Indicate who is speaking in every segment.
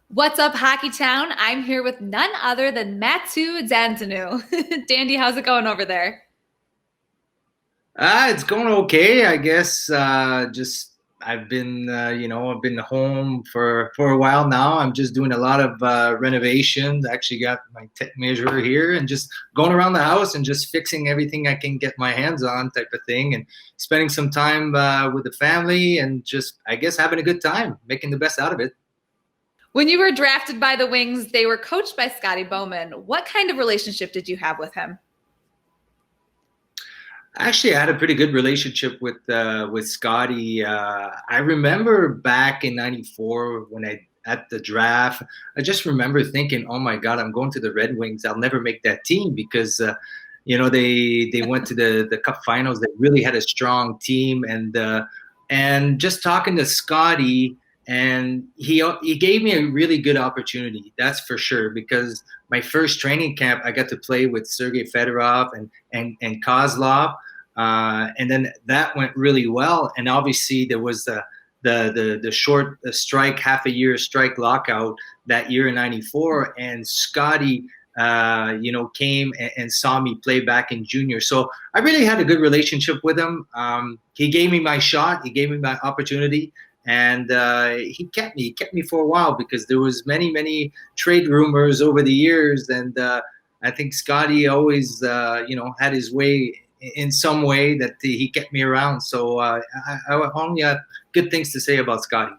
Speaker 1: What's up, Hockeytown? I'm here with none other than Mathieu Dandenault. Dandy, how's it going over there?
Speaker 2: It's going okay, I guess. Just I've been, I've been home for a while now. I'm just doing a lot of renovations. I actually got my tape measure here and just going around the house and just fixing everything I can get my hands on, type of thing, and spending some time with the family and just, I guess, having a good time, making the best out of it.
Speaker 1: When you were drafted by the Wings, they were coached by Scotty Bowman. What kind of relationship did you have with him?
Speaker 2: Actually, I had a pretty good relationship with Scotty. I remember back in '94 when I at the draft, I just remember thinking, "Oh my God, I'm going to the Red Wings. I'll never make that team because they went to the Cup Finals. They really had a strong team, and just talking to Scotty, and he gave me a really good opportunity. That's for sure because my first training camp, I got to play with Sergei Fedorov and Kozlov, and then that went really well. And obviously, there was the short strike, half a year strike lockout that year in '94, and Scotty. Came and saw me play back in junior. So I really had a good relationship with him. He gave me my shot. He gave me my opportunity, and he kept me for a while because there was many trade rumors over the years, and I think Scotty always had his way in some way that he kept me around. So I only have good things to say about Scotty.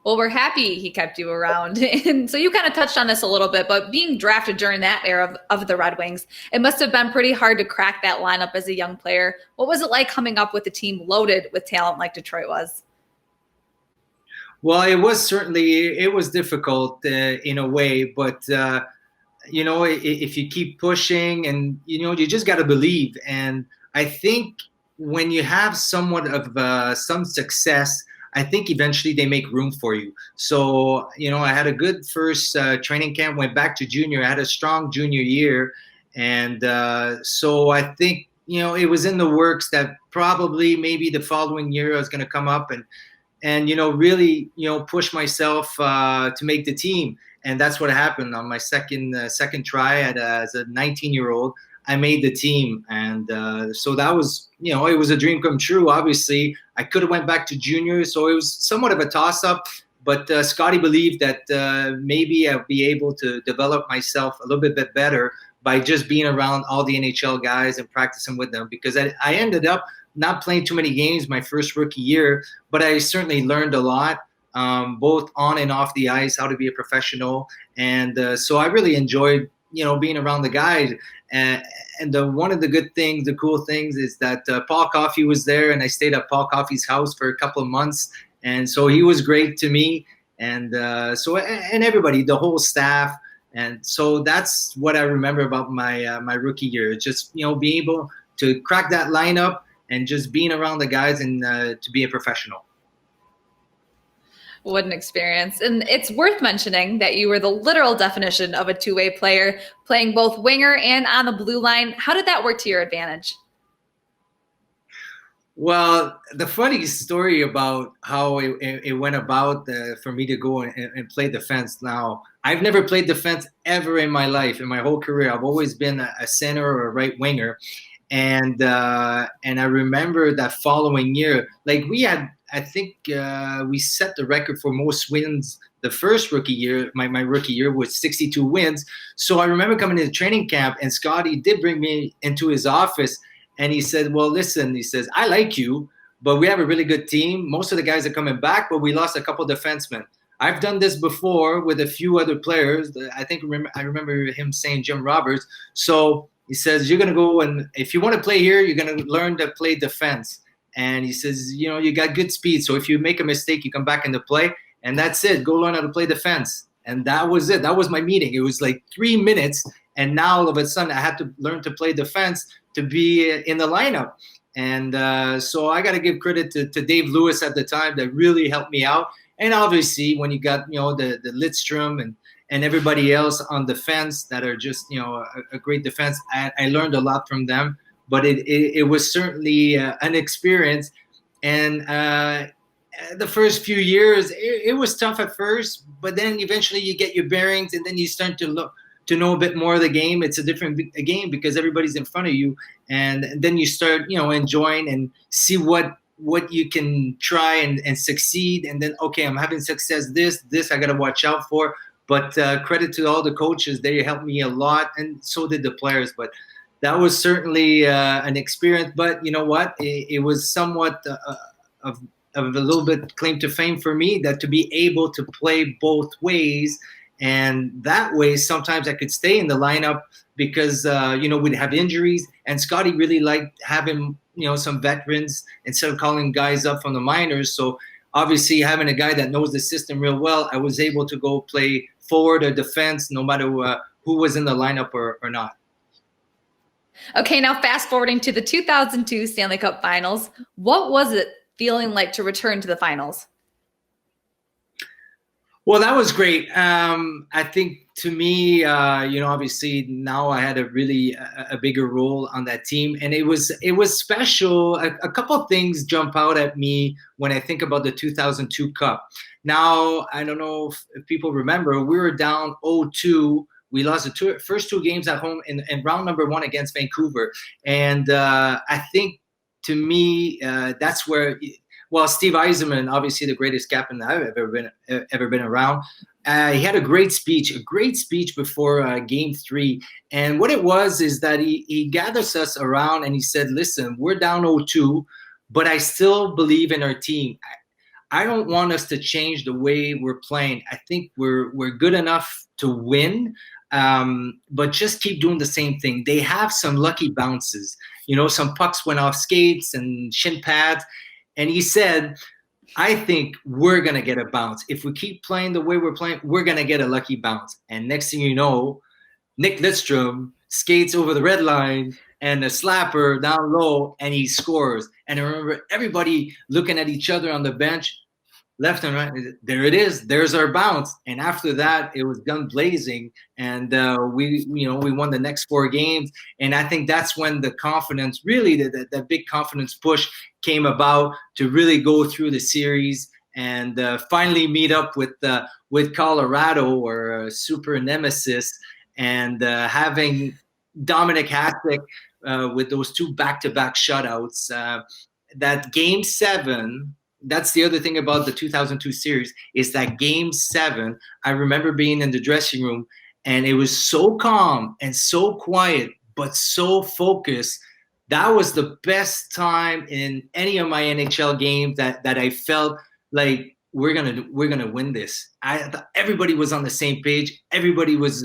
Speaker 1: Well, we're happy he kept you around. And so you kind of touched on this a little bit, but being drafted during that era of the Red Wings, it must have been pretty hard to crack that lineup as a young player. What was it like coming up with a team loaded with talent like Detroit was?
Speaker 2: Well, it was difficult in a way, but if you keep pushing and you just got to believe. And I think when you have somewhat of some success, I think eventually they make room for you. So I had a good first training camp, went back to junior. I had a strong junior year, and so I think it was in the works that probably maybe the following year I was going to come up and really push myself to make the team. And that's what happened on my second try as a 19-year-old. I made the team, and so that was it was a dream come true. Obviously, I could have went back to junior, so it was somewhat of a toss up. But Scotty believed that maybe I'll be able to develop myself a little bit better by just being around all the NHL guys and practicing with them, because I ended up not playing too many games my first rookie year, but I certainly learned a lot, both on and off the ice, how to be a professional. And so I really enjoyed, being around the guys. And one of the good things, the cool things is that Paul Coffey was there, and I stayed at Paul Coffey's house for a couple of months. And so he was great to me. And and everybody, the whole staff. And so that's what I remember about my rookie year. Just, being able to crack that lineup and just being around the guys and to be a professional.
Speaker 1: What an experience. And it's worth mentioning that you were the literal definition of a two-way player, playing both winger and on the blue line. How did that work to your advantage?
Speaker 2: Well, the funny story about how it went about for me to go and play defense. Now, I've never played defense ever in my life, in my whole career. I've always been a center or a right winger. And I remember that following year, like we had, I think we set the record for most wins the first rookie year. My rookie year was 62 wins. So I remember coming to the training camp, and Scotty did bring me into his office, and he said, "Well, listen," he says, "I like you, but we have a really good team. Most of the guys are coming back, but we lost a couple defensemen. I've done this before with a few other players. I remember him saying Jim Roberts. So he says, you're going to go, and if you want to play here, you're going to learn to play defense. And he says, you got good speed. So if you make a mistake, you come back into play, and that's it. Go learn how to play defense." And that was it. That was my meeting. It was like 3 minutes. And now all of a sudden I had to learn to play defense to be in the lineup. And so I got to give credit to Dave Lewis at the time that really helped me out. And obviously, when you got the Lidstrom and everybody else on defense that are just a great defense, I learned a lot from them. But it was certainly an experience, and the first few years, it was tough at first, but then eventually you get your bearings, and then you start to know a bit more of the game. It's a different game because everybody's in front of you, and then you start, enjoying and see what you can try and succeed. And then, okay, I'm having success. This I got to watch out for. But credit to all the coaches; they helped me a lot, and so did the players. But that was certainly an experience. But you know what? It was somewhat of a little bit claim to fame for me, that to be able to play both ways. And that way, sometimes I could stay in the lineup because, we'd have injuries. And Scotty really liked having, some veterans instead of calling guys up from the minors. So obviously having a guy that knows the system real well, I was able to go play forward or defense, no matter who was in the lineup or not.
Speaker 1: Okay, now fast forwarding to the 2002 Stanley Cup Finals. What was it feeling like to return to the finals?
Speaker 2: Well, that was great. I think to me, obviously now I had a bigger role on that team, and it was special. A couple of things jump out at me when I think about the 2002 Cup. Now, I don't know if people remember, we were down 0-2. We lost the first two games at home in round number 1 against Vancouver, and I think to me that's where. Well, Steve Yzerman, obviously the greatest captain I've ever been around. He had a great speech before Game 3. And what it was is that he gathers us around and he said, listen, we're down 0-2, but I still believe in our team. I don't want us to change the way we're playing. I think we're good enough to win, but just keep doing the same thing. They have some lucky bounces. Some pucks went off skates and shin pads. And he said, I think we're going to get a bounce. If we keep playing the way we're playing, we're going to get a lucky bounce. And next thing you know, Nick Lidstrom skates over the red line and a slapper down low, and he scores. And I remember everybody looking at each other on the bench, left and right. There it is. There's our bounce. And after that, it was gun blazing, and we won the next 4 games. And I think that's when the confidence, really, that big confidence push came about to really go through the series and finally meet up with Colorado, or super nemesis, and having Dominic Hasek with those 2 back-to-back shutouts. That Game 7. That's the other thing about the 2002 series, is that Game 7, I remember being in the dressing room, and it was so calm and so quiet, but so focused. That was the best time in any of my NHL games that I felt like we're gonna win this. I thought everybody was on the same page. Everybody was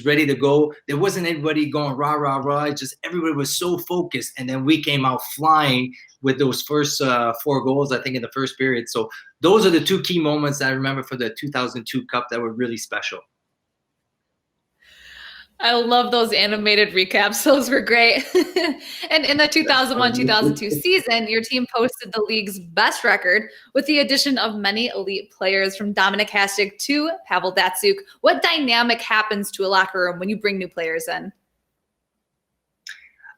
Speaker 2: ready to go. There wasn't anybody going rah rah rah. Just everybody was so focused, and then we came out flying with those first 4 goals, I think, in the first period. So those are the 2 key moments I remember for the 2002 Cup that were really special.
Speaker 1: I love those animated recaps. Those were great. And in the 2001-2002 season, your team posted the league's best record with the addition of many elite players, from Dominic Hasek to Pavel Datsyuk. What dynamic happens to a locker room when you bring new players in?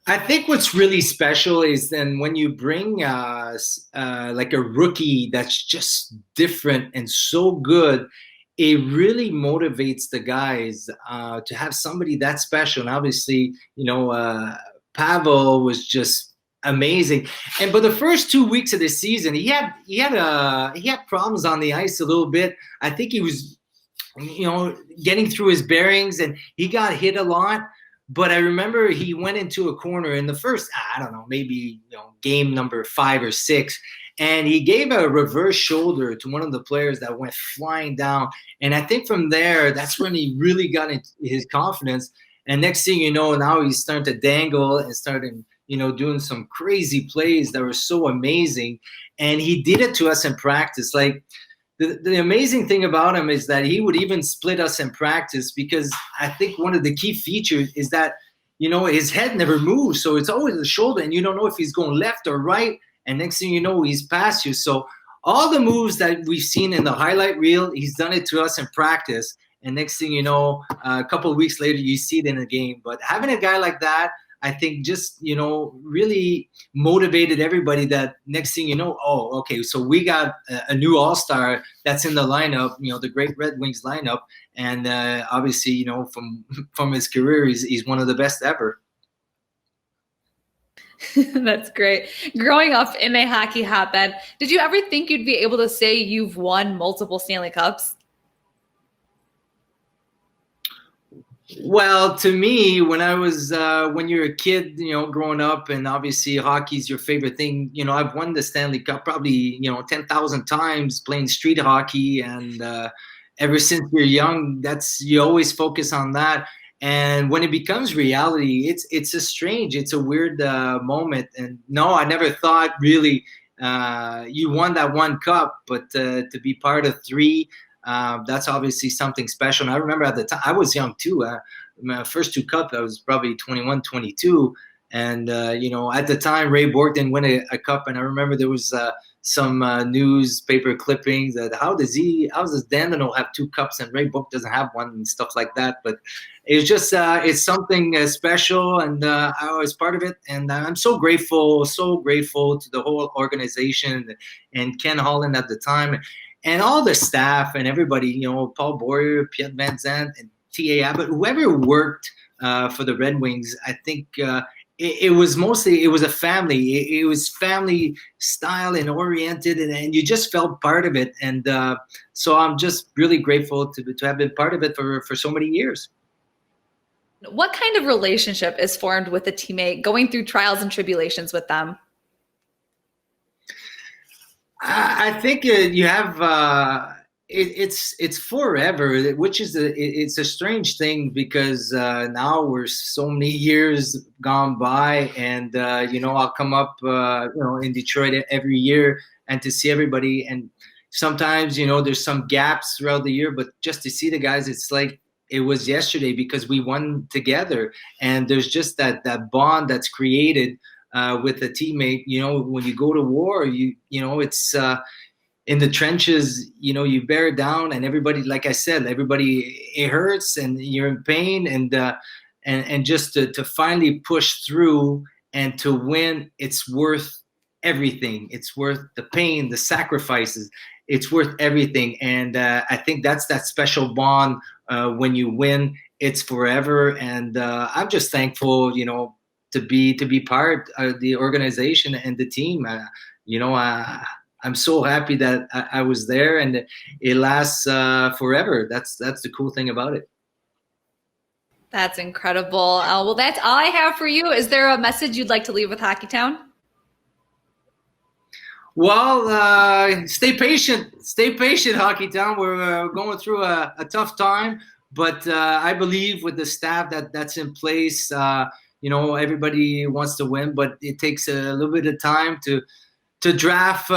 Speaker 2: I think what's really special is then when you bring like a rookie that's just different and so good, it really motivates the guys to have somebody that special. And obviously, Pavel was just amazing. But the first 2 weeks of the season, he had problems on the ice a little bit. I think he was, getting through his bearings, and he got hit a lot. But I remember he went into a corner in the first, I don't know, maybe game number 5 or 6, and he gave a reverse shoulder to one of the players that went flying down. And I think from there, that's when he really got his confidence. And next thing you know, now he's starting to dangle and starting, doing some crazy plays that were so amazing. And he did it to us in practice. Like, the amazing thing about him is that he would even split us in practice, because I think one of the key features is that, his head never moves. So it's always the shoulder, and you don't know if he's going left or right. And next thing you know, he's past you. So all the moves that we've seen in the highlight reel, he's done it to us in practice. And next thing you know, a couple of weeks later, you see it in a game. But having a guy like that, I think just, really motivated everybody that next thing you know, oh, okay, so we got a new all-star that's in the lineup, the great Red Wings lineup. And obviously, from his career, he's one of the best ever.
Speaker 1: That's great. Growing up in a hockey hotbed, did you ever think you'd be able to say you've won multiple Stanley Cups?
Speaker 2: Well, to me, when you're a kid, growing up, and obviously hockey's your favorite thing. I've won the Stanley Cup probably 10,000 times playing street hockey, and ever since you're young, you always focus on that. And when it becomes reality, it's a weird moment. And no, I never thought really you won that one cup, but to be part of three. That's obviously something special. And I remember at the time, I was young too. My first two cups, I was probably 21, 22. And, at the time, Ray Bourque didn't win a cup. And I remember there was some newspaper clippings that how does Dandenault have two cups and Ray Bourque doesn't have one and stuff like that. But it's just, it's something special. And I was part of it. And I'm so grateful to the whole organization and Ken Holland at the time. And all the staff and everybody, Paul Boyer, Pierre Van Zandt, and T.A. Abbott, whoever worked for the Red Wings, I think it was a family. It was family style and oriented, and you just felt part of it. And so I'm just really grateful to have been part of it for so many years.
Speaker 1: What kind of relationship is formed with a teammate going through trials and tribulations with them?
Speaker 2: I think you have it's forever, which is it's a strange thing because now we're so many years gone by, and I'll come up in Detroit every year and to see everybody, and sometimes there's some gaps throughout the year, but just to see the guys, it's like it was yesterday because we won together, and there's just that bond that's created. With a teammate, when you go to war, it's in the trenches, you bear down, and everybody, like I said, it hurts and you're in pain, and just to finally push through and to win, it's worth everything. It's worth the pain, the sacrifices. It's worth everything, and I think that's that special bond. When you win, it's forever, and I'm just thankful, to be part of the organization and the team. I'm so happy that I was there, and it lasts forever. That's the cool thing about it.
Speaker 1: That's incredible. Well, that's all I have for you. Is there a message you'd like to leave with Hockeytown?
Speaker 2: Well, stay patient, Hockeytown. We're going through a tough time, but I believe with the staff that's in place, everybody wants to win, but it takes a little bit of time to draft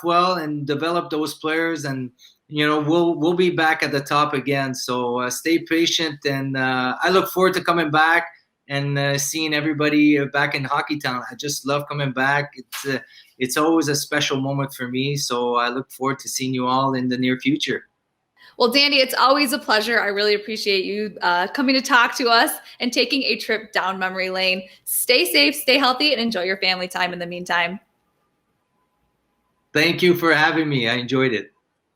Speaker 2: well and develop those players, and we'll be back at the top again. So stay patient, and I look forward to coming back and seeing everybody back in Hockeytown. I just love coming back. It's always a special moment for me. So I look forward to seeing you all in the near future.
Speaker 1: Well, Dandy, it's always a pleasure. I really appreciate you coming to talk to us and taking a trip down memory lane. Stay safe, stay healthy, and enjoy your family time in the meantime.
Speaker 2: Thank you for having me. I enjoyed it.